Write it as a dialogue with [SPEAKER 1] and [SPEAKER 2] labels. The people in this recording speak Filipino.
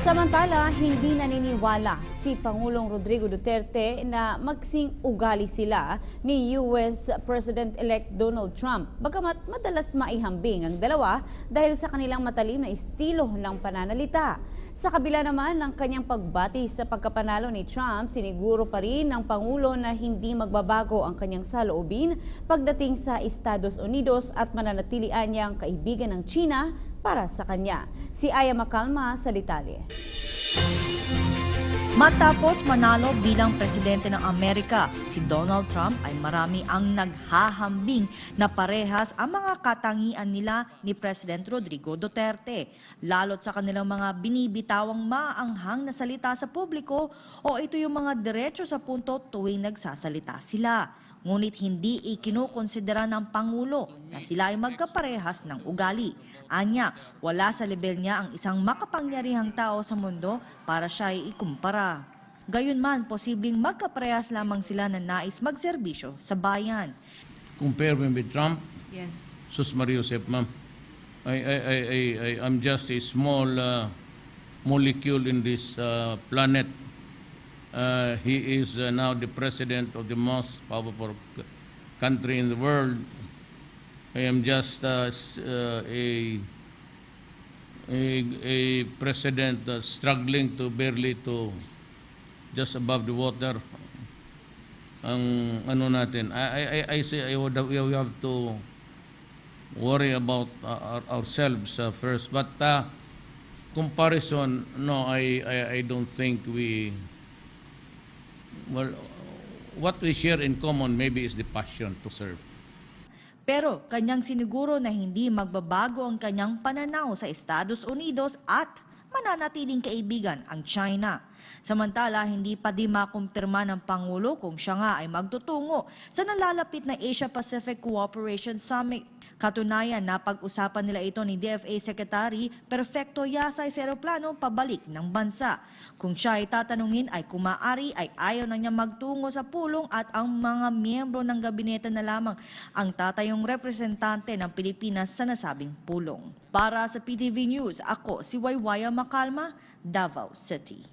[SPEAKER 1] Samantala, hindi naniniwala si Pangulong Rodrigo Duterte na magsing ugali sila ni US President-elect Donald Trump. Bagamat madalas maihambing ang dalawa dahil sa kanilang matalim na estilo ng pananalita. Sa kabila naman ng kanyang pagbati sa pagkapanalo ni Trump, siniguro pa rin ng Pangulo na hindi magbabago ang kanyang saloobin pagdating sa Estados Unidos at mananatilian niyang kaibigan ng China para sa kanya. Si Aya Macalma sa detalye.
[SPEAKER 2] Matapos manalo bilang presidente ng Amerika, si Donald Trump ay marami ang naghahambing na parehas ang mga katangian nila ni President Rodrigo Duterte, lalo't sa kanilang mga binibitawang maanghang na salita sa publiko o ito yung mga diretso sa punto tuwing nagsasalita sila. Ngunit hindi ikinukonsidera ng Pangulo na sila ay magkaparehas ng ugali. Anya, wala sa level niya ang isang makapangyarihang tao sa mundo para siya ay ikumpara. Gayunman, posibleng magkaparehas lamang sila na nais magserbisyo sa bayan.
[SPEAKER 3] Compare me with Trump?
[SPEAKER 2] Yes.
[SPEAKER 3] Sus Maria Josep, ma'am. I'm just a small molecule in this planet. He is now the president of the most powerful country in the world. I am just a president struggling to barely to just above the water. Ang ano natin, I say we have to worry about ourselves first. But comparison, no, I don't think we. Well, what we share in common maybe is the passion to serve.
[SPEAKER 2] Pero kanyang siniguro na hindi magbabago ang kanyang pananaw sa Estados Unidos at mananatiling kaibigan ang China. Samantala, hindi pa di makumpirma ng Pangulo kung siya nga ay magtutungo sa nalalapit na Asia-Pacific Cooperation Summit. Katunayan, napag-usapan nila ito ni DFA Secretary Perfecto Yasay sa eroplano pabalik ng bansa. Kung siya ay tatanungin ay kumaari ay ayaw na niya magtungo sa pulong at ang mga miyembro ng gabinete na lamang ang tatayong representante ng Pilipinas sa nasabing pulong. Para sa PTV News, ako si Waywaya Macalma, Davao City.